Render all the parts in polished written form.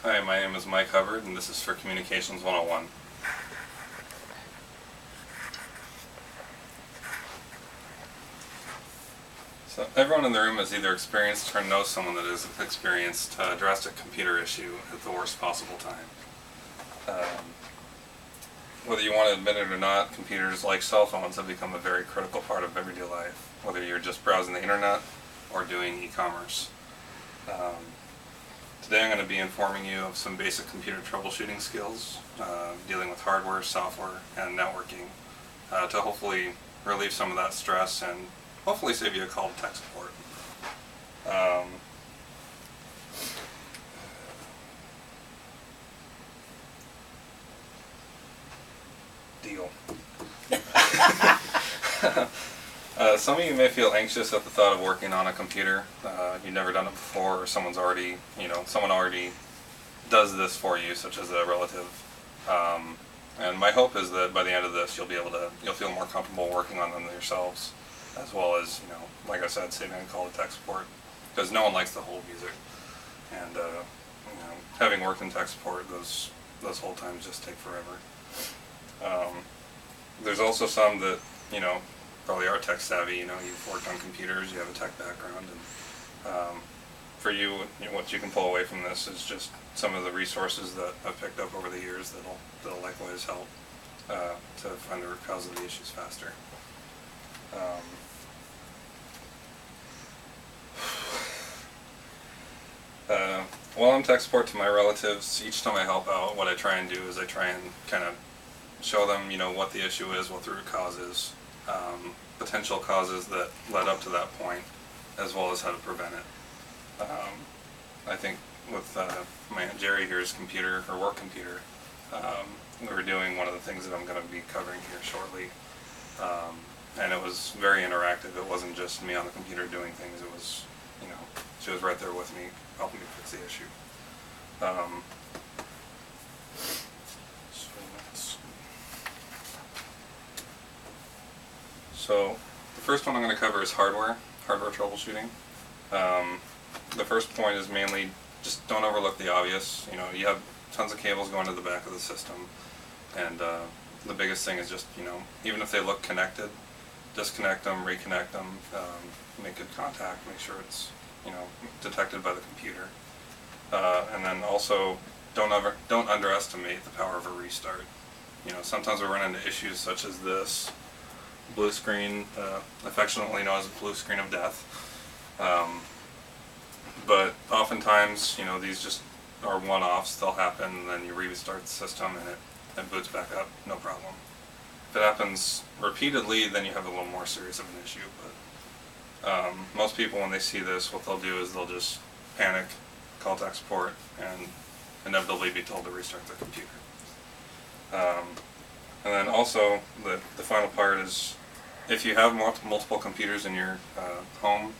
Hi, my name is Mike Hubbard, and this is for Communications 101. So everyone in the room has either experienced or knows someone that has experienced a drastic computer issue at the worst possible time. Whether you want to admit it or not, computers, like cell phones, have become a very critical part of everyday life, whether you're just browsing the internet or doing e-commerce. Today I'm going to be informing you of some basic computer troubleshooting skills, dealing with hardware, software, and networking, to hopefully relieve some of that stress and hopefully save you a call to tech support. Deal. Some of you may feel anxious at the thought of working on a computer. You've never done it before, or someone already does this for you, such as a relative. And my hope is that by the end of this, you'll feel more comfortable working on them yourselves, as well as, like I said, saving a call to tech support, because no one likes to hold music. And having worked in tech support, those hold times just take forever. There's also some that probably are tech savvy. You've worked on computers, you have a tech background, and for you, what you can pull away from this is just some of the resources that I've picked up over the years that'll likewise help to find the root cause of the issues faster. While I'm tech support to my relatives, each time I help out, what I try and do is I try and kind of show them, what the issue is, what the root cause is, potential causes that led up to that point, as well as how to prevent it. I think with my Aunt Jerry here's computer, her work computer, we were doing one of the things that I'm going to be covering here shortly, and it was very interactive. It wasn't just me on the computer doing things. It was, she was right there with me, helping me fix the issue. So the first one I'm going to cover is hardware troubleshooting. The first point is mainly just don't overlook the obvious. You have tons of cables going to the back of the system, and the biggest thing is just, even if they look connected, disconnect them, reconnect them, make good contact, make sure it's, detected by the computer. And then also don't underestimate the power of a restart. Sometimes we run into issues such as this blue screen, affectionately known as the blue screen of death. But oftentimes, these just are one-offs. They'll happen, and then you restart the system, and it boots back up, no problem. If it happens repeatedly, then you have a little more serious of an issue. But most people, when they see this, what they'll do is they'll just panic, call tech support, and inevitably be told to restart the computer. And then also, the final part is, if you have multiple computers in your home,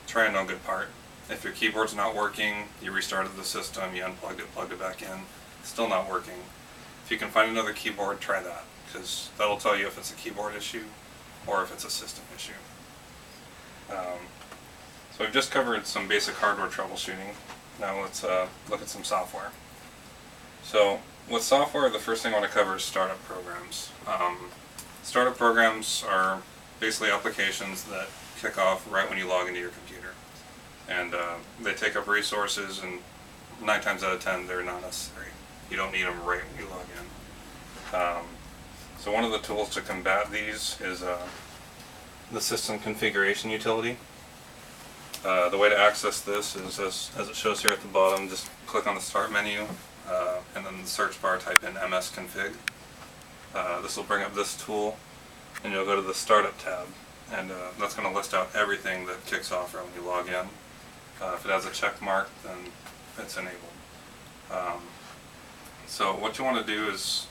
try a no-good part. If your keyboard's not working, you restarted the system, you unplugged it, plugged it back in, it's still not working. If you can find another keyboard, try that, because that'll tell you if it's a keyboard issue or if it's a system issue. So we've just covered some basic hardware troubleshooting. Now let's look at some software. So with software, the first thing I want to cover is startup programs. Startup programs are basically applications that kick off right when you log into your computer. And they take up resources, and 9 times out of 10 they're not necessary. You don't need them right when you log in. So one of the tools to combat these is the system configuration utility. The way to access this is as it shows here at the bottom. Just click on the start menu, and then in the search bar type in msconfig. This will bring up this tool, and you'll go to the startup tab, and that's going to list out everything that kicks off right when you log in. If it has a check mark, then it's enabled. So what you want to do is,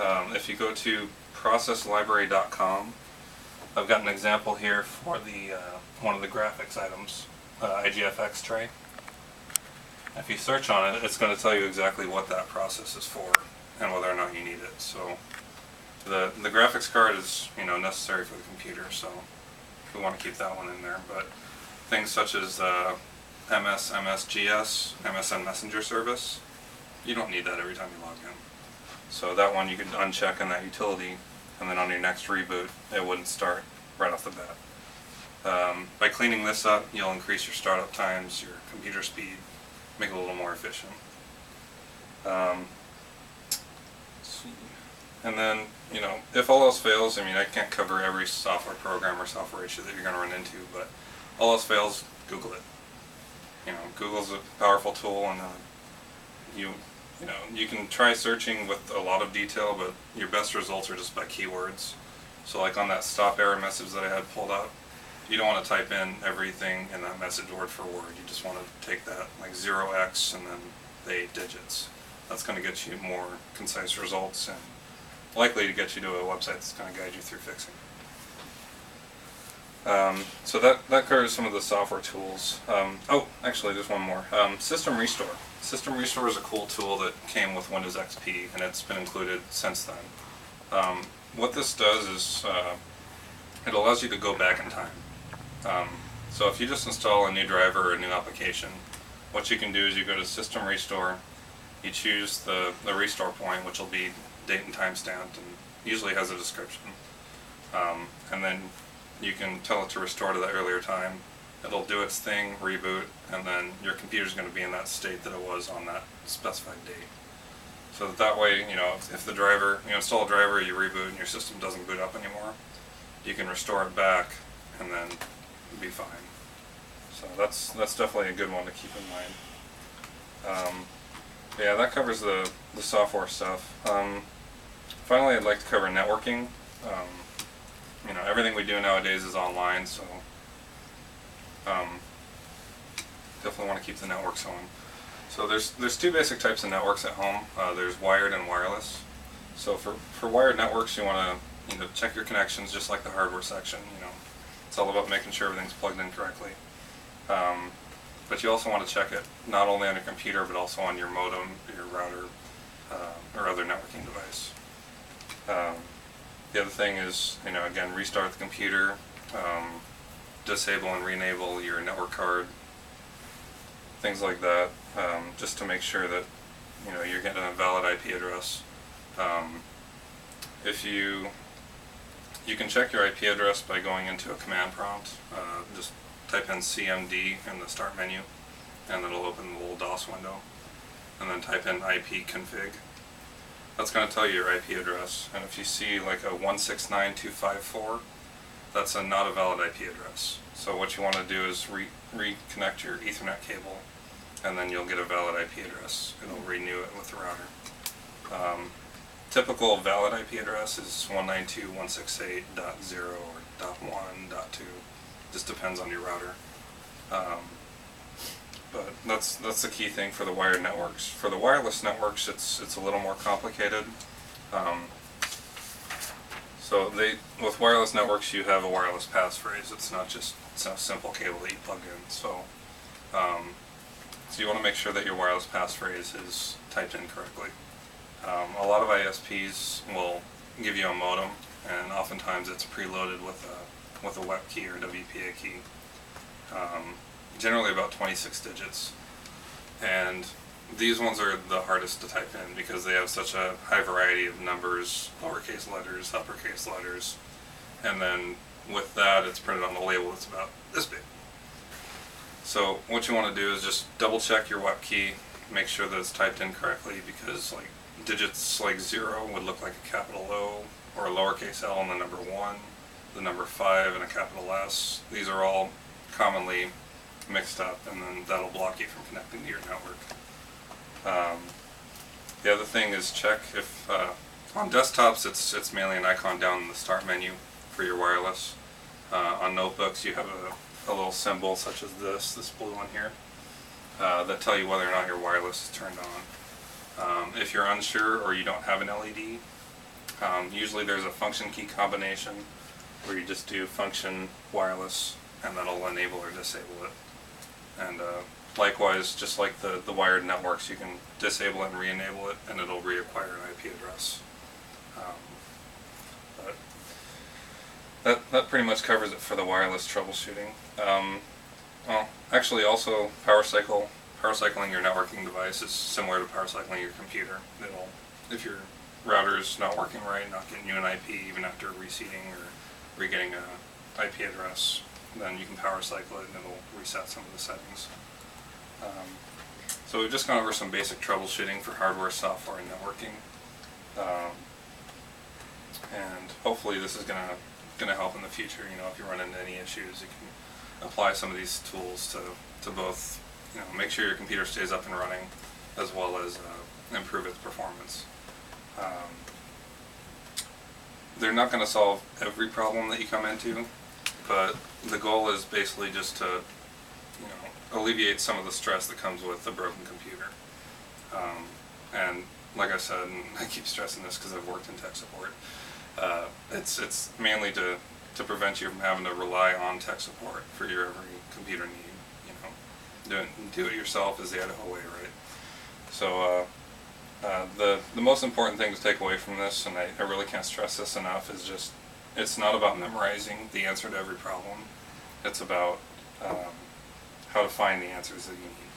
if you go to processlibrary.com, I've got an example here for the one of the graphics items, IGFX tray. If you search on it, it's going to tell you exactly what that process is for and whether or not you need it. So the graphics card is necessary for the computer, so we want to keep that one in there. But things such as MSGS, MSN Messenger Service, you don't need that every time you log in. So that one you can uncheck in that utility, and then on your next reboot, it wouldn't start right off the bat. By cleaning this up, you'll increase your startup times, your computer speed, make it a little more efficient. Let's see. And then, if all else fails, I can't cover every software program or software issue that you're going to run into, but all else fails, Google it. Google's a powerful tool, and you can try searching with a lot of detail, but your best results are just by keywords. So like on that stop error message that I had pulled up, you don't want to type in everything in that message word for word. You just want to take that like 0x and then the 8 digits. That's going to get you more concise results and likely to get you to a website that's going to guide you through fixing. So that covers some of the software tools. Oh, actually, there's one more. System Restore. System Restore is a cool tool that came with Windows XP, and it's been included since then. What this does is it allows you to go back in time. So if you just install a new driver or a new application, what you can do is you go to System Restore, you choose the restore point, which will be date and time stamped, and usually has a description. And then you can tell it to restore to that earlier time. It'll do its thing, reboot, and then your computer's going to be in that state that it was on that specified date. So that way, if the driver, you install a driver, you reboot, and your system doesn't boot up anymore, you can restore it back and then be fine. So that's definitely a good one to keep in mind. Yeah, that covers the software stuff. Finally, I'd like to cover networking. Everything we do nowadays is online, so definitely want to keep the networks on. So there's two basic types of networks at home. There's wired and wireless. So for wired networks, you want to check your connections just like the hardware section. It's all about making sure everything's plugged in correctly. But you also want to check it not only on your computer but also on your modem, your router, or other networking device. The other thing is, again, restart the computer, disable and re-enable your network card, things like that, just to make sure that you're getting a valid IP address. If you can check your IP address by going into a command prompt. Just type in CMD in the start menu, and it'll open the little DOS window, and then type in IP config. That's going to tell you your IP address, and if you see like a 169.254, that's not a valid IP address. So what you want to do is reconnect your Ethernet cable, and then you'll get a valid IP address. It'll renew it with the router. Typical valid IP address is 192.168.0 or .1.2. Just depends on your router. But that's the key thing for the wired networks. For the wireless networks, it's a little more complicated. So with wireless networks, you have a wireless passphrase. It's not just a simple cable that you plug in. So you want to make sure that your wireless passphrase is typed in correctly. A lot of ISPs will give you a modem, and oftentimes it's preloaded with a WEP key or WPA key. Generally about 26 digits, and these ones are the hardest to type in because they have such a high variety of numbers, lowercase letters, uppercase letters, and then with that it's printed on the label that's about this big. So what you want to do is just double check your WEP key, make sure that it's typed in correctly, because like digits like 0 would look like a capital O, or a lowercase l and the number 1, the number 5 and a capital S. These are all commonly mixed up, and then that'll block you from connecting to your network. The other thing is check if on desktops it's mainly an icon down in the start menu for your wireless. On notebooks you have a little symbol such as this blue one here, that tell you whether or not your wireless is turned on. If you're unsure or you don't have an LED, usually there's a function key combination where you just do function wireless, and that'll enable or disable it. And likewise, just like the wired networks, you can disable it and re-enable it, and it'll reacquire an IP address. But that pretty much covers it for the wireless troubleshooting. Well, actually also power cycle power cycling your networking device is similar to power cycling your computer. It'll, if your router's not working right, not getting you an IP even after reseating or re-getting a IP address, then you can power cycle it and it'll reset some of the settings. So we've just gone over some basic troubleshooting for hardware, software, and networking. And hopefully this is gonna help in the future. You know, if you run into any issues, you can apply some of these tools to both, you know, make sure your computer stays up and running, as well as improve its performance. They're not going to solve every problem that you come into, but the goal is basically just to, you know, alleviate some of the stress that comes with a broken computer. And like I said, and I keep stressing this because I've worked in tech support, it's mainly to prevent you from having to rely on tech support for your every computer need. You know, do it yourself is the Idaho way, right? So the most important thing to take away from this, and I really can't stress this enough, is just it's not about memorizing the answer to every problem. It's about how to find the answers that you need.